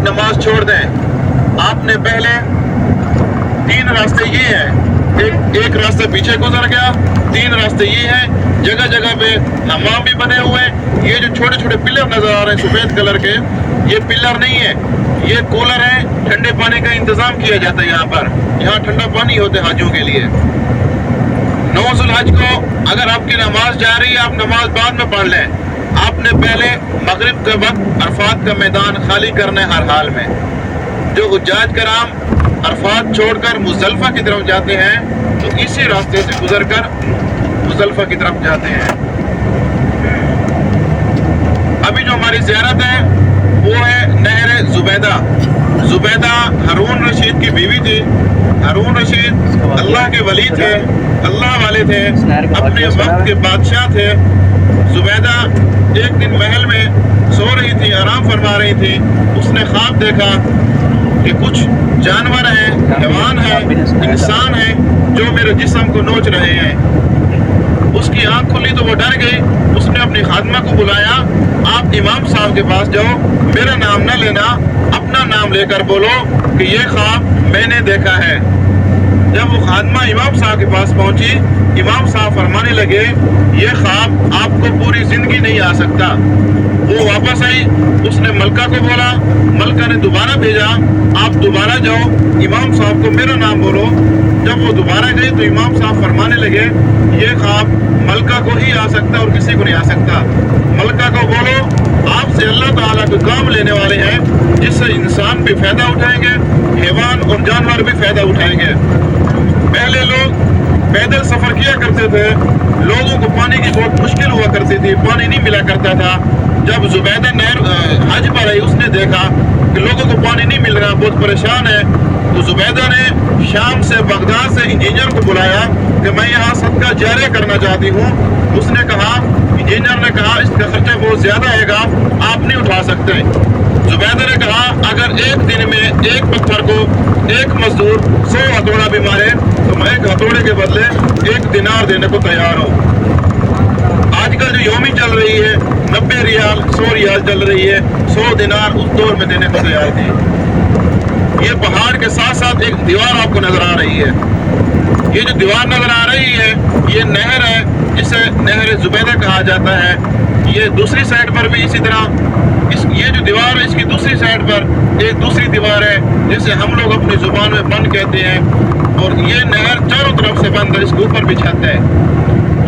نماز چھوڑ دیں. آپ نے پہلے 3 راستے یہ ہیں. ایک راستہ پیچھے گزر گیا. 3 راستے یہ ہیں. جگہ جگہ پہ حمام بھی بنے ہوئے ہیں. یہ جو چھوٹے چھوٹے پلر نظر آ رہے ہیں سفید کلر کے, یہ پلر نہیں ہے, یہ کولر ہے. ٹھنڈے پانی کا انتظام کیا جاتا ہے یہاں پر. یہاں ٹھنڈا پانی ہوتا ہے حاجیوں کے لیے. 9 ذوالحج کو اگر آپ کی نماز جا رہی ہے, آپ نماز بعد میں پڑھ لیں. آپ نے پہلے مغرب کے وقت عرفات کا میدان خالی کرنا ہے ہر حال میں. جو حجاج کرام عرفات چھوڑ کر مزدلفہ کی طرف جاتے ہیں تو اسی راستے سے گزر کر مزدلفہ کی طرف جاتے ہیں. ابھی جو ہماری زیارت ہے وہ ہے نہر زبیدہ. زبیدہ ہارون رشید کی بیوی تھی. ہارون رشید اللہ کے ولی تھے, اللہ والے تھے, اپنے وقت کے بادشاہ تھے. زبیدہ ایک دن محل میں سو رہی تھی, آرام فرما رہی تھی. اس نے خواب دیکھا کہ کچھ جانور ہیں, حیوان ہیں, انسان ہیں جو میرے جسم کو نوچ رہے ہیں. اس کی آنکھ کھلی تو وہ ڈر گئی. اس نے اپنی خادمہ کو بلایا, آپ امام صاحب کے پاس جاؤ, میرا نام نہ لینا, اپنا نام لے کر بولو کہ یہ خواب میں نے دیکھا ہے. جب وہ خادمہ امام صاحب کے پاس پہنچی, امام صاحب فرمانے لگے یہ خواب آپ کو پوری زندگی نہیں آ سکتا. وہ واپس آئی, اس نے ملکہ کو بولا, ملکہ نے دوبارہ بھیجا, آپ دوبارہ جاؤ, امام صاحب کو میرا نام بولو. جب وہ دوبارہ گئی تو امام صاحب فرمانے لگے یہ خواب ملکہ کو ہی آ سکتا اور کسی کو نہیں آ سکتا. ملکہ کو بولو آپ سے اللہ تعالیٰ کو کام لینے والے ہیں جس سے انسان بھی فائدہ اٹھائیں گے, حیوان اور جانور بھی فائدہ اٹھائیں گے. پہلے لوگ پیدل سفر کیا کرتے تھے, لوگوں کو پانی کی بہت مشکل ہوا کرتی تھی, پانی نہیں ملا کرتا تھا. جب زبیدہ نہر حج پر آئی, اس نے دیکھا کہ لوگوں کو پانی نہیں مل رہا, بہت پریشان ہے. تو زبیدہ نے شام سے بغداد سے انجینئر کو بلایا کہ میں یہاں صدقہ جاریہ کرنا چاہتی ہوں. اس نے کہا, انجینئر نے کہا اس کا خرچہ بہت زیادہ آئے گا, آپ نہیں اٹھا سکتے. زبیدہ نے کہا اگر ایک دن میں ایک پتھر کو ایک مزدور 100 ہتھوڑا بھی مارے تو میں ایک ہتھوڑے کے بدلے 1 دینار دینے کو تیار ہوں. آج کل جو یومی چل رہی ہے 90 ریال 100 ریال چل رہی ہے, 100 دینار اس دور میں دینے کو تیار تھی. یہ پہاڑ کے ساتھ ساتھ ایک دیوار آپ کو نظر آ رہی ہے. یہ جو دیوار نظر آ رہی ہے یہ نہر ہے, جسے نہر زبیدہ کہا جاتا ہے. یہ دوسری سائڈ پر بھی اسی طرح یہ جو دیوار ہے اس کی دوسری سائڈ پر ایک دوسری دیوار ہے جسے ہم لوگ اپنی زبان میں بند کہتے ہیں. اور یہ نہر چاروں طرف سے بند ہے, اس کے اوپر بھی چھت ہے.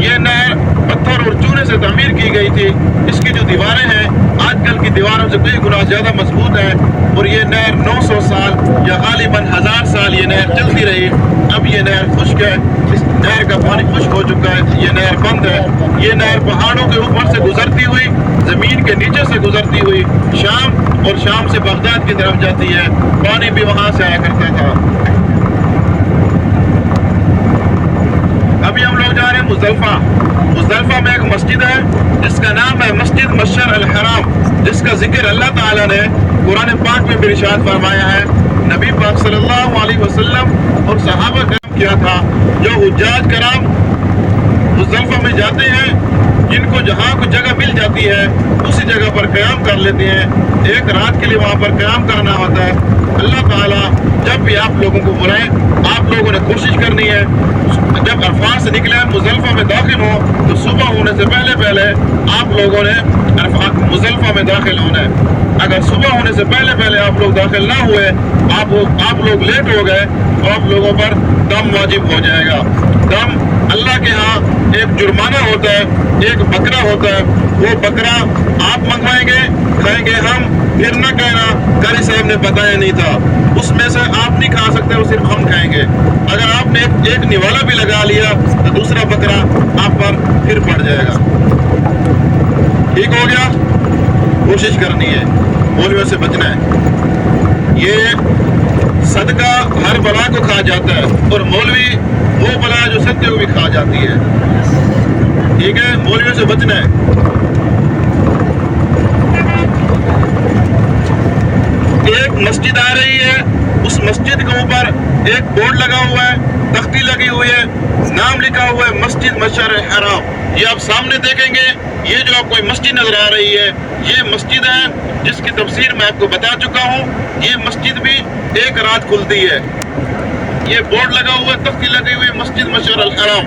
یہ نہر پتھر اور چونے سے تعمیر کی گئی تھی. اس کی جو دیواریں ہیں آج کل کی دیواروں سے کئی گنا زیادہ مضبوط ہیں. اور یہ نہر 900 سال یا غالباً 1000 سال یہ نہر چلتی رہی. اب یہ نہر خشک ہے, اس نہر کا پانی خشک ہو چکا ہے, یہ نہر بند ہے. یہ نہر پہاڑوں کے اوپر سے گزرتی ہوئی, زمین کے نیچے سے گزرتی ہوئی شام اور شام سے بغداد کی طرف جاتی ہے. پانی بھی وہاں سے آیا کرتا تھا. ابھی ہم لوگ جا رہے ہیں مزدلفہ. مزدلفہ میں ایک مسجد ہے جس کا نام ہے مسجد مشعر الحرام, جس کا ذکر اللہ تعالیٰ نے قرآن پاک میں بھی ارشاد فرمایا ہے. نبی پاک صلی اللہ علیہ وسلم اور صحابہ کرام کیا تھا جو حجاج کرام مزدلفہ میں جاتے ہیں, جن کو جہاں کو جگہ مل جاتی ہے اسی جگہ پر قیام کر لیتے ہیں. ایک رات کے لیے وہاں پر قیام کرنا ہوتا ہے. اللہ تعالیٰ جب بھی آپ لوگوں کو بلائیں آپ لوگوں نے کوشش کرنی ہے جب عرفات سے نکلے مزدلفہ میں داخل ہو تو صبح ہونے سے پہلے آپ لوگوں نے مزدلفہ میں داخل ہونا ہے. اگر صبح ہونے سے پہلے آپ لوگ داخل نہ ہوئے, آپ لوگ لیٹ ہو گئے تو آپ لوگوں پر دم واجب ہو جائے گا. دم اللہ کے ہاں ایک جرمانہ ہوتا ہے, ایک بکرا ہوتا ہے. وہ بکرا آپ منگوائیں گے, کھائیں گے ہم, پھر نہ کہنا قاری صاحب نے بتایا نہیں تھا. اس میں سے آپ نہیں کھا سکتے, وہ صرف ہم کھائیں گے. اگر آپ نے ایک نوالا بھی لگا لیا تو دوسرا بکرا آپ پر پھر پڑ جائے گا. ٹھیک ہو گیا؟ کوشش کرنی ہے, مولویوں سے بچنا ہے. یہ صدقہ ہر بلا کو کھا جاتا ہے اور مولوی وہ بلا جو صدقے کو بھی کھا جاتی ہے. ٹھیک ہے, مولویوں سے بچنا ہے. ایک مسجد آ رہی ہے, اس مسجد کے اوپر ایک بورڈ لگا ہوا ہے तख्ती लगी हुई है, नाम लिखा हुआ है मस्जिद मशअर हराम। ये आप सामने देखेंगे, ये जो आपको मस्जिद नजर आ रही है, ये मस्जिद है जिसकी तफसीर मैं आपको बता चुका हूँ। ये मस्जिद भी एक रात खुलती है। ये बोर्ड लगा हुआ है, तख्ती लगी हुई है, मस्जिद मशअर हराम।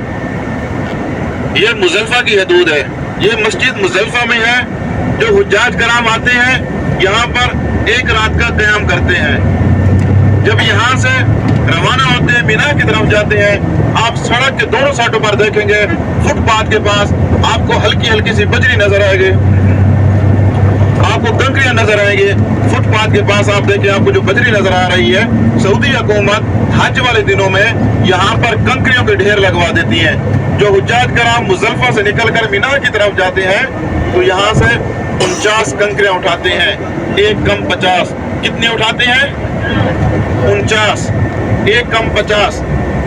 ये मुज़ल्फ़ा की हदूद है। ये मस्जिद मुज़ल्फ़ा में है। जो हुज्जाज कराम आते हैं यहाँ पर एक रात का क़याम करते हैं। जब यहाँ से रवाना होते हैं, मीना की तरफ जाते हैं, आप सड़क के दोनों साइडों पर देखेंगे, फुटपाथ के पास आपको हल्की हल्की सी बजरी नजर आएगी, आपको कंकरियां नजर आएंगे। फुटपाथ के पास आप देखिए, आपको जो बजरी नजर आ रही है, सऊदी हुकूमत हज वाले दिनों में यहाँ पर कंकरियों के ढेर लगवा देती है। जो हुज्जाज कराम मुज़ल्फ़ा से निकलकर मीना की तरफ जाते हैं तो यहाँ से 49 कंकरियां उठाते हैं, एक कम 50। कितने उठाते हैं? 49, एक कम 50।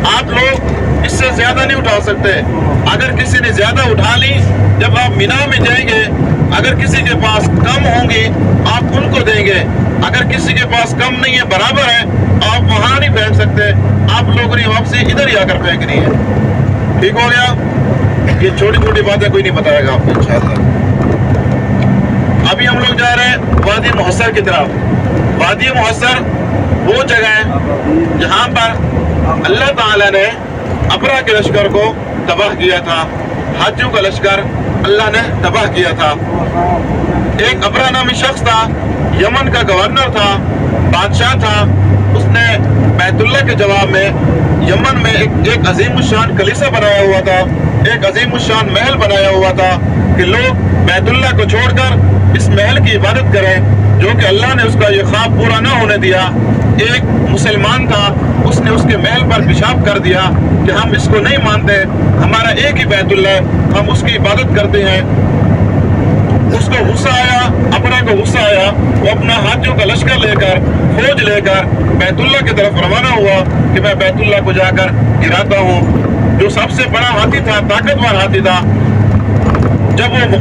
आप लोग इससे ज्यादा नहीं उठा सकते। अगर किसी ने ज्यादा उठा ली, जब आप मीना में जाएंगे, अगर किसी के पास कम होंगी आप उनको देंगे, अगर किसी के पास कम नहीं है, बराबर है, आप वहां नहीं फेंक सकते। आप लोगों ने वापसी इधर ही आकर फेंकनी है। ठीक हो गया? ये छोटी छोटी बातें कोई नहीं बताएगा आपको इंशाअल्लाह। अभी हम लोग जा रहे हैं वादी मुहस्सर की तरफ। वादी मुहस्सर वो जगह है जहाँ पर अल्लाह ताला ने अबरा के लश्कर को तबाह किया था। हाजियों का लश्कर अल्लाह ने तबाह किया था। एक अबरा नामी शख्स था, यमन का गवर्नर था, बादशाह था। उसने बैतुल्लाह के जवाब में यमन में एक अजीमुशान कलीसा बनाया हुआ था, एक अजीमुशान महल बनाया हुआ था कि लोग बैतुल्लाह को छोड़कर इस महल की इबादत करें, जो कि अल्लाह ने उसका ये ख्वाब पूरा न होने दिया। एक मुसलमान था, उसने उसके महल पर पेशाब कर दिया कि हम इसको नहीं मानते, हमारा एक ही बैतुल्लाह है, हम उसकी इबादत करते हैं। उसको गुस्सा आया, अबरा को गुस्सा आया, वो अपना हाथियों का लश्कर लेकर, फौज लेकर बैतुल्लाह की तरफ रवाना हुआ कि मैं बैतुल्लाह को जाकर गिराता हूँ। जो सबसे बड़ा हाथी था, ताकतवर हाथी था, जब वो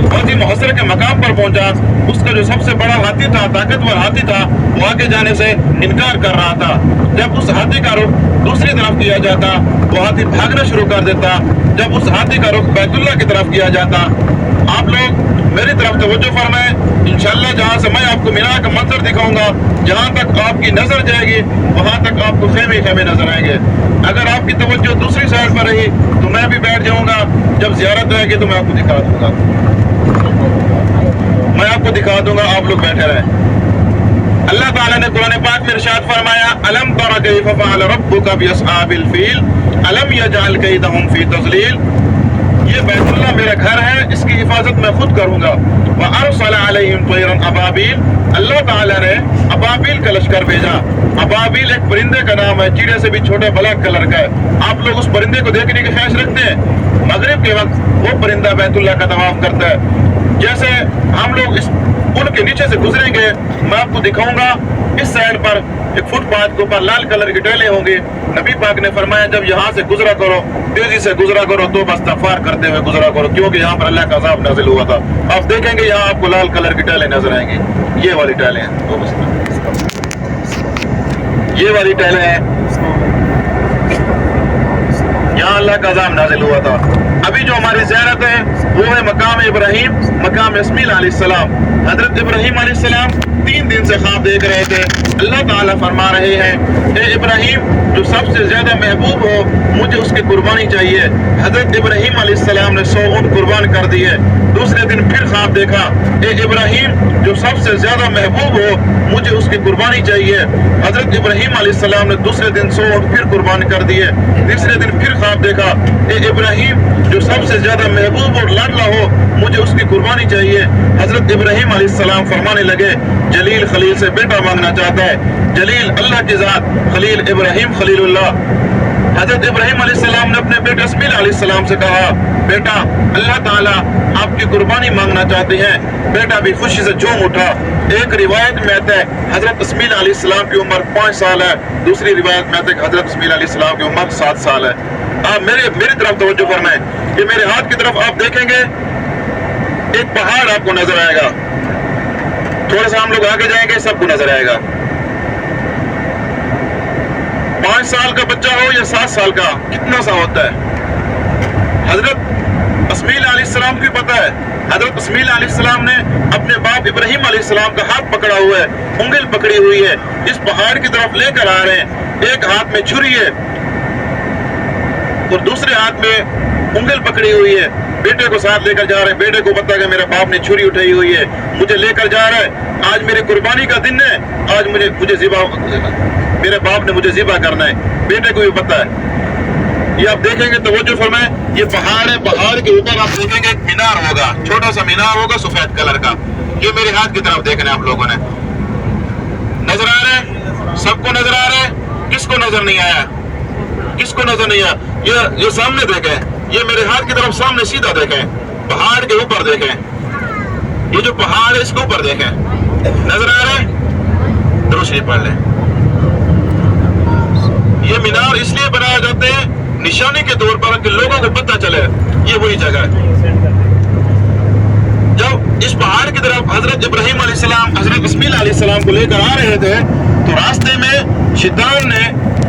वादी मुहस्सर के मकाम पर पहुंचा, उसका जो सबसे बड़ा हाथी था, ताकतवर हाथी था, वो आगे जाने से इनकार कर रहा था। जब उस हाथी का रुख दूसरी तरफ किया जाता, वो हाथी भागना शुरू कर देता। जब उस हाथी का रुख बैतुल्लाह की तरफ किया जाता, आप लोग मेरी तरफ तवज्जो फरमाएं। इंशाअल्लाह जहाँ से मैं आपको मीना का मंजर दिखाऊंगा, जहाँ तक आपकी नजर जाएगी वहाँ तक आपको खेमे खेमे नजर आएंगे। अगर आपकी तवज्जो दूसरी साइड पर रही तो मैं भी बैठ जाऊंगा। जब ज़ियारत रहेगी तो मैं आपको दिखा दूंगा, मैं आपको दिखा दूंगा, आप लोग बैठे रहें। अल्लाह ताला ने कुरान पाक में इरशाद फरमाया, अलम तरा कैफ़ फ़अल रब्बुका बिअस्हाबिल फ़ील अलम यजअल कैदहुम फ़ी तज़लील। ये बैतुल्लाह मेरा घर है, इसकी हिफाजत मैं खुद करूंगा। व अरसल अलैहिम तयरन अबाबील, अल्लाह ताला ने अबाबील का लश्कर भेजा। अबाबील एक परिंदे का नाम है, चिड़े से भी छोटे ब्लैक कलर का है। आप लोग उस परिंदे को देखने की ख्वाहिश रखते हैं? मगरिब के वक्त वो परिंदा बैतुल्लाह का तवाफ करता है। जैसे हम लोग इस पुल के नीचे से गुजरेंगे, मैं आपको दिखाऊंगा, इस साइड पर एक फुटपाथ के ऊपर लाल कलर की टाइलें होंगी। नबी पाक ने फरमाया जब यहाँ से गुजरा करो, तेजी से गुजरा करो, तो इस्तग़फ़ार करते हुए गुजरा करो, क्योंकि यहाँ पर अल्लाह का अज़ाब नाज़िल हुआ था। आप देखेंगे यहाँ आपको लाल कलर की टाइलें नजर आएंगी, ये वाली टाइलें हैं, ये वाली टाइलें हैं, यहाँ अल्लाह का अज़ाब नाज़िल हुआ था। अभी जो हमारी ज़ियारत है वो है मकाम इब्राहिम, मकाम इस्माइल अलैहिस्सलाम। हजरत इब्राहिम अलैहिस्सलाम 3 दिन से ख्वाब देख रहे थे। अल्लाह ताला फरमा रहे हैं, ए इब्राहिम, जो सबसे ज्यादा महबूब हो मुझे उसकी कुर्बानी चाहिए। हजरत इब्राहिम अलैहिस्सलाम ने 100 ऊँट कुर्बान कर दिए। दूसरे दिन फिर ख्वाब देखा, ए इब्राहिम, जो सबसे ज्यादा महबूब हो मुझे उसकी कुर्बानी चाहिए। हजरत इब्राहिम अलैहिस्सलाम ने दूसरे दिन 100 ऊँट फिर कुर्बान कर दिए। तीसरे दिन फिर ख्वाब देखा, ए इब्राहिम, जो सबसे ज्यादा महबूब और लाडला हो मुझे उसकी कुर्बानी चाहिए। हजरत इब्राहिम अलैहिस्सलाम फरमाने लगे, जलील खलील से बेटा मांगना चाहता है। जलील अल्लाह की जात, खलील इब्राहिम खलीलुल्लाह। हजरत इब्राहिम अलैहिस्सलाम ने अपने बेटे इस्माइल अलैहिस्सलाम से कहा, बेटा अल्लाह ताला आपकी कुर्बानी मांगना चाहते हैं। बेटा भी खुशी से झूम उठा। एक रिवायत में आता है हजरत इस्माइल अलैहिस्सलाम की उम्र 5 साल है, दूसरी रिवायत में आता है हजरत इस्माइल अलैहिस्सलाम की उम्र 7 साल है। आप मेरी तरफ तवज्जो फरमाएं, कि मेरे हाथ की तरफ आप देखेंगे एक पहाड़ आपको नजर आएगा। थोड़ा सा हम लोग आगे जाएंगे, सबको नजर आएगा। 5 साल का बच्चा हो या 7 साल का, कितना सा होता है। हजरत इस्माइल अलैहिस्सलाम को पता है, हजरत इस्माइल अलैहिस्सलाम ने अपने बाप इब्राहिम अलैहिस्सलाम का हाथ पकड़ा हुआ है, उंगल पकड़ी हुई है, इस पहाड़ की तरफ लेकर आ रहे हैं। एक हाथ में छुरी है और दूसरे हाथ में उंगल पकड़ी हुई है, बेटे को साथ लेकर जा रहे हैं। बेटे को पता है कि मेरे बाप ने छुरी उठाई हुई है, मुझे लेकर जा रहा है, आज मेरी कुर्बानी का दिन है, आज मुझे ज़िबा, मेरे बाप ने मुझे ज़िबा करना है। बेटे को भी पता है। ये आप देखेंगे तो वो जो फरमाए, ये पहाड़ है, पहाड़ के ऊपर आप देखेंगे एक मीनार होगा, छोटा सा मीनार होगा सफेद कलर का। ये मेरे हाथ की तरफ देखना है आप लोगों ने, नजर आ रहा है? सबको नजर आ रहा है? किसको नजर नहीं आया? किसको नजर नहीं आया? ये सामने देखें, ये मेरे हाथ की तरफ सामने सीधा देखें, पहाड़ के ऊपर देखें, ये जो पहाड़ है इसके ऊपर देखें, नजर आ रहा है? दुरूद शरीफ पढ़ लें। ये मीनार इसलिए बनाए जाते हैं निशानी के तौर पर कि लोगों को पता चले ये वही जगह है। जब इस पहाड़ की तरफ हजरत इब्राहिम अलैहिस्सलाम हजरत इस्माइल अलैहिस्सलाम को लेकर आ रहे थे तो रास्ते में शैतान ने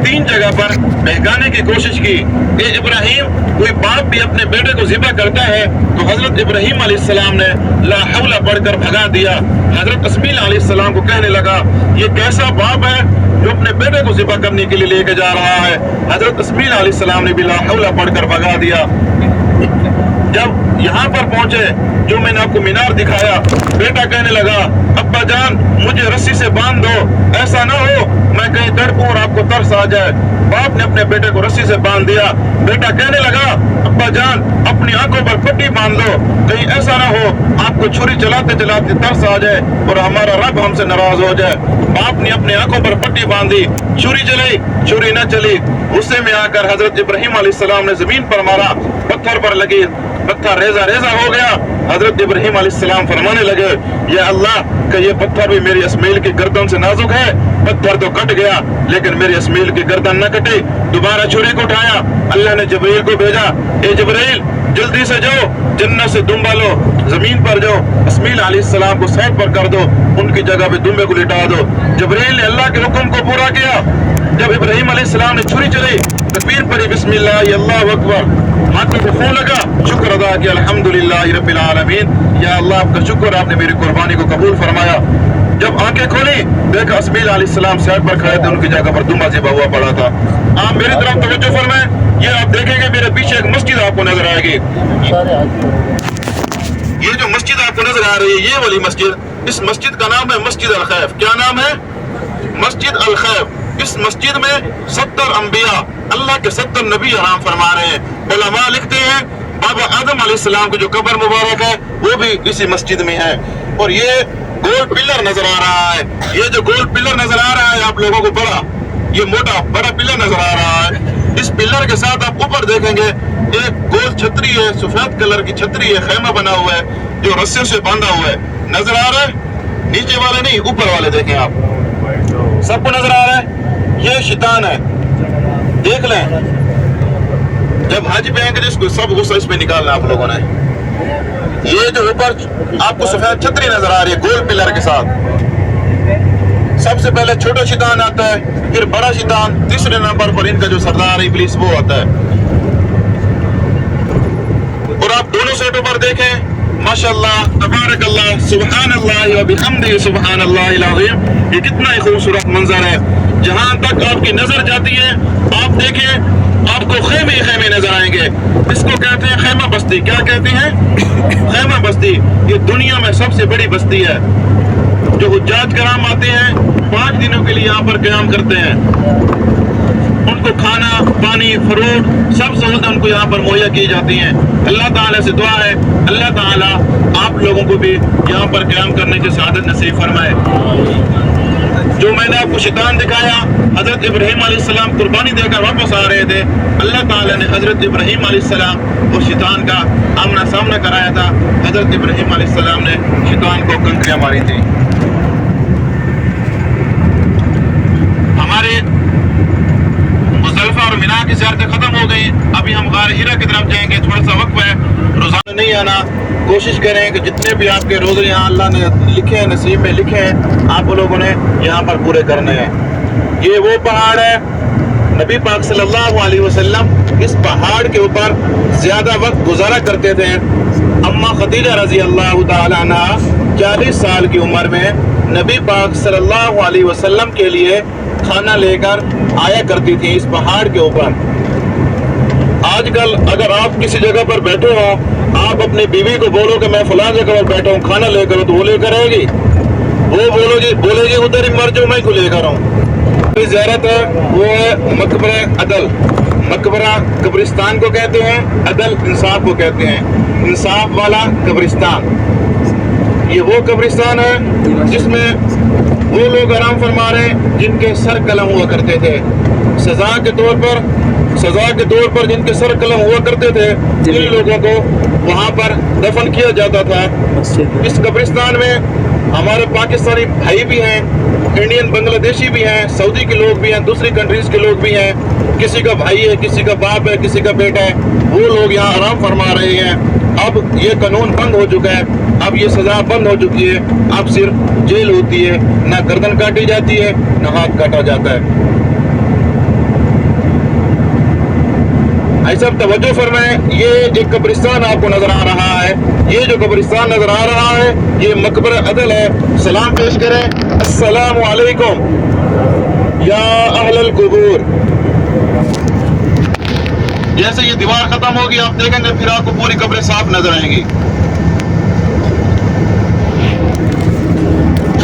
3 जगह पर बहकाने की कोशिश की। ये इब्राहिम, कोई बाप भी अपने बेटे को ज़िबा करता है तो हजरत इब्राहिम अलैहिस्सलाम ने ला हौला पढ़कर भगा दिया। हजरत इस्माइल अलैहिस्सलाम को कहने लगा ये कैसा बाप है जो अपने बेटे को ज़िबा करने के लिए लेके जा रहा है। हजरत इस्माइल अलैहिस्सलाम ने भी ला हौला पढ़कर भगा दिया। जब यहाँ पर पहुंचे, जो मैंने आपको मीनार दिखाया, बेटा कहने लगा अब्बा जान मुझे रस्सी से बांध दो, ऐसा ना हो मैं कहीं तड़पूं और आपको तरस आ जाए। बाप ने अपने बेटे को रस्सी से बांध दिया। बेटा कहने लगा अब्बा जान अपनी आंखों पर पट्टी बांध दो, कहीं ऐसा ना हो आपको छुरी चलाते चलाते तरस आ जाए और हमारा रब हमसे नाराज हो जाए। बाप ने अपनी आंखों पर पट्टी बांधी, छुरी चली, छुरी न चली। गुस्से में आकर हजरत इब्राहिम अलैहिस्सलाम ने जमीन पर मारा, पत्थर पर लगी, पत्थर रेजा रेजा हो गया। हजरत इब्राहिम अलैहिस्सलाम फरमाने लगे या अल्लाह कि ये पत्थर भी मेरी इस्माइल की गर्दन से नाजुक है, पत्थर तो कट गया लेकिन मेरी इस्माइल की गर्दन न कटी। दोबारा छुरी को उठाया, अल्लाह ने जिब्रील को भेजा, ए जिब्रील जल्दी से जाओ, जन्नत से दुम्बा लो, जमीन पर जाओ, इस्माइल अलैहिस्सलाम को साइड पर कर दो, उनकी जगह पे दुम्बे को लिटा दो। जिब्रील ने अल्लाह के हुक्म को पूरा किया। जब इब्राहिम अलैहिस्सलाम ने छुरी चली, तकबीर पढ़ी बिस्मिल्लाह अल्लाहु अकबर, हाथों को खून लगा, शुक्र अदा किया अल्हम्दुलिल्लाह रब्बिल आलमीन, या अल्लाह आपका शुक्र आपने मेरी कुर्बानी को कबूल फरमाया। जब आंखें खोली देखा इस्माइल अलैहिस्सलाम साइड पर खड़े थे, उनकी जगह पर दुम्बा ज़िबा हुआ पड़ा था। आप मेरी तरफ तवज्जो फरमाएं, ये आप देखेंगे मेरे पीछे एक मस्जिद आपको नजर आएगी। ये जो मस्जिद आपको नजर आ रही है ये वाली मस्जिद, इस मस्जिद का नाम है मस्जिद अल खैफ। क्या नाम है? मस्जिद अल खैफ। इस मस्जिद में 70 अंबिया, अल्लाह के 70 नबी आराम फरमा रहे हैं। उलमा लिखते हैं बाबा आदम अलैहिस्सलाम की जो कब्र मुबारक है वो भी इसी मस्जिद में है। और ये गोल पिलर नजर आ रहा है, ये जो गोल पिलर नजर आ रहा है आप लोगों को, बड़ा ये मोटा बड़ा पिलर नजर आ रहा है। इस पिलर के साथ आप ऊपर देखेंगे एक गोल छतरी है, सफेद कलर की छतरी है, खेमा बना हुआ है जो रस्सियों से बांधा हुआ है। नजर आ रहा है? नीचे वाले नहीं, ऊपर वाले देखें आप, सबको नजर आ रहा है? ये शैतान है, देख लें। जब हज पे आएंगे इसको सब गुस्सा इस पे निकालना आप लोगों ने। ये जो ऊपर आपको सफेद छतरी नजर आ रही है गोल पिलर के साथ, सबसे पहले छोटा शैतान आता है, फिर बड़ा शैतान, तीसरे नंबर पर इनका जो सरदार इब्लीस वो आता है। और आप दोनों सेटों पर देखें माशाअल्लाह तबारकल्लाह सुब्हानल्लाह व बिहम्दिही सुब्हानल्लाहिल अज़ीम, ये कितना ही खूबसूरत मंजर है। जहां तक आपकी नजर जाती है आप देखें आपको खेमे ही खेमे नजर आएंगे। इसको कहते हैं खेमा बस्ती। क्या कहते हैं? खेमा बस्ती। ये दुनिया में सबसे बड़ी बस्ती है। जो हुज्जाज कराम आते हैं 5 दिनों के लिए यहाँ पर क़याम करते हैं, उनको खाना पानी फ्रूट सब सहूलतें उनको यहाँ पर मुहैया की जाती हैं। अल्लाह ताला से दुआ है अल्लाह ताला आप लोगों को भी यहाँ पर क़याम करने की सआदत नसीब फरमाए। जो मैंने आपको शैतान दिखाया, हजरत इब्राहिम अलैहिस्सलाम कुर्बानी देकर वापस आ रहे थे, अल्लाह ताला ने हजरत इब्राहिम अलैहिस्सलाम और शैतान का आमना सामना कराया था। हजरत इब्राहिम अलैहिस्सलाम ने शैतान को कंकरियां मारी थी। हमारे मुज़दलिफा और मिना की ज़ियारतें खत्म हो गई, अभी हम गार हिरा की तरफ जाएंगे। थोड़ा सा वक्त है, रोजाना नहीं आना, कोशिश करें कि जितने भी आपके रोज़े यहाँ अल्लाह ने लिखे हैं, नसीब में लिखे हैं, आप लोगों ने यहाँ पर पूरे करने हैं। ये वो पहाड़ है نبی پاک صلی اللہ علیہ وسلم اس پہاڑ کے اوپر زیادہ وقت گزارا کرتے تھے۔ اماں خدیجہ رضی اللہ تعالی عنہ 40 سال کی عمر میں نبی پاک صلی اللہ علیہ وسلم کے لیے کھانا لے کر آیا کرتی تھی اس پہاڑ کے اوپر۔ آج کل اگر آپ کسی جگہ پر بیٹھے ہو، آپ اپنی بیوی کو بولو کہ میں فلاں جگہ پر بیٹھا ہوں، کھانا لے کر، تو وہ لے کر آئے گی؟ وہ بولے گی ادھر ہی مر جاؤ، میں کو لے کر آؤں۔ زیارت ہے وہ ہے مقبرہ عدل۔ مقبرہ قبرستان کو کہتے ہیں، عدل انصاف کو کہتے ہیں، انصاف والا قبرستان۔ یہ وہ قبرستان ہے جس میں وہ لوگ آرام فرما رہے ہیں جن کے سر قلم ہوا کرتے تھے، سزا کے طور پر جن کے سر قلم ہوا کرتے تھے، ان لوگوں کو وہاں پر دفن کیا جاتا تھا۔ اس قبرستان میں ہمارے پاکستانی بھائی بھی ہیں، انڈین بنگلہ دیشی بھی ہیں، سعودی کے لوگ بھی ہیں، دوسری کنٹریز کے لوگ بھی ہیں۔ کسی کا بھائی ہے، کسی کا باپ ہے، کسی کا بیٹا ہے، وہ لوگ یہاں آرام فرما رہے ہیں۔ اب یہ قانون بند ہو چکا ہے، اب یہ سزا بند ہو چکی ہے، اب صرف جیل ہوتی ہے، نہ گردن کاٹی جاتی ہے، نہ ہاتھ کاٹا جاتا ہے۔ ایسا توجہ فرمائیں، یہ ایک قبرستان آپ کو نظر آ رہا ہے، یہ جو قبرستان نظر آ رہا ہے یہ مقبرہ عدل ہے۔ سلام پیش کریں، السلام علیکم یا اہل القبور۔ جیسے یہ دیوار ختم ہوگی آپ دیکھیں گے پھر آپ کو پوری قبریں صاف نظر آئیں گی۔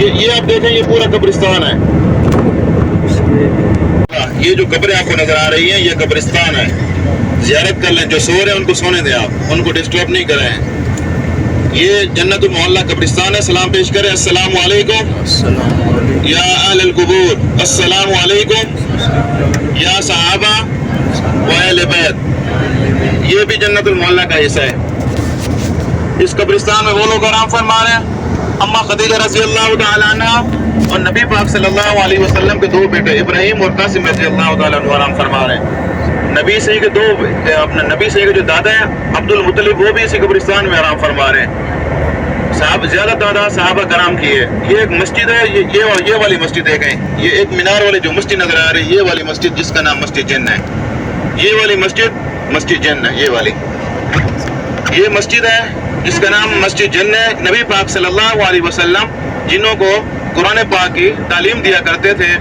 یہ آپ دیکھیں یہ پورا قبرستان ہے، یہ جو قبریں آپ کو نظر آ رہی ہیں یہ قبرستان ہے۔ زیارت کر لیں، جو سو رہے ہیں ان کو سونے دیں، آپ ان کو ڈسٹرب نہیں کریں۔ یہ جنت المعلی قبرستان ہے۔ سلام پیش کریں، السلام علیکم یا اہل القبور، السلام علیکم یا صحابہ و اہل بیت۔ یہ بھی جنت المعلی کا حصہ ہے۔ اس قبرستان میں وہ لوگ آرام فرما رہے ہیں، اماں خدیجہ رضی اللہ تعالی عنہ اور نبی پاک صلی اللہ علیہ وسلم کے 2 بیٹے ابراہیم اور قاسم رضی اللہ تعالی عنہ آرام فرما رہے ہیں۔ نبی صحیح کے جو دادا ہیں عبد المطلب، وہ بھی اسی قبرستان میں آرام فرما رہے ہیں۔ زیادہ تعداد صحابہ کرام کی ہے۔ یہ ایک مسجد ہے، یہ والی مسجد دیکھیں، یہ ایک مینار والی جو مسجد نظر آ رہی ہے، یہ والی مسجد جس کا نام مسجد جن ہے، یہ والی مسجد جن ہے، یہ مسجد ہے جس کا نام مسجد جن ہے۔ نبی پاک صلی اللہ علیہ وسلم جنوں کو قرآن پاک کی تعلیم دیا کرتے تھے،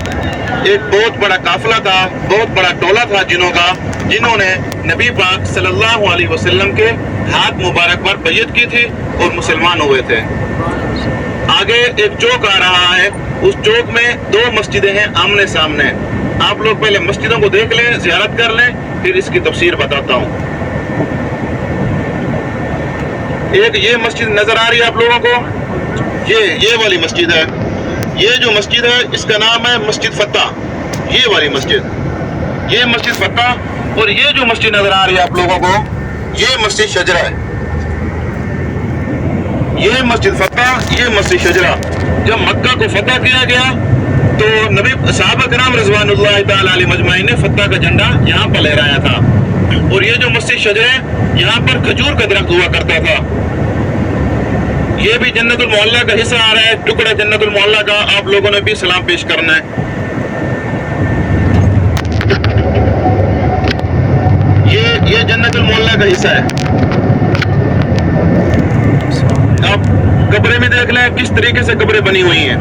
ایک بہت بڑا قافلہ تھا، بہت بڑا ٹولہ تھا جنوں کا، جنہوں نے نبی پاک صلی اللہ علیہ وسلم کے ہاتھ مبارک پر بیعت کی تھی اور مسلمان ہوئے تھے۔ آگے ایک چوک آ رہا ہے، اس چوک میں 2 مسجدیں ہیں آمنے سامنے۔ آپ لوگ پہلے مسجدوں کو دیکھ لیں، زیارت کر لیں، پھر اس کی تفسیر بتاتا ہوں۔ ایک یہ مسجد نظر آ رہی ہے آپ لوگوں کو، یہ والی مسجد ہے۔ یہ جو مسجد ہے اس کا نام ہے مسجد فتح، یہ والی مسجد، یہ مسجد فتح۔ اور یہ جو مسجد نظر آ رہی ہے آپ لوگوں کو یہ مسجد شجرہ ہے، یہ مسجد فتح، یہ مسجد شجرہ۔ جب مکہ کو فتح کیا گیا تو صحابہ کرام رضوان اللہ تعالی علیہ مجمعین نے فتح کا جھنڈا یہاں پر لہرایا تھا۔ اور یہ جو مسجد شجرہ ہے یہاں پر کھجور کا درخت ہوا کرتا تھا۔ یہ بھی جنت المعلی کا حصہ آ رہا ہے، ٹکڑا جنت المعلی کا، آپ لوگوں نے بھی سلام پیش کرنا ہے۔ یہ جنت المعلی کا حصہ ہے۔ آپ قبریں بھی دیکھ لیں کس طریقے سے قبریں بنی ہوئی ہیں۔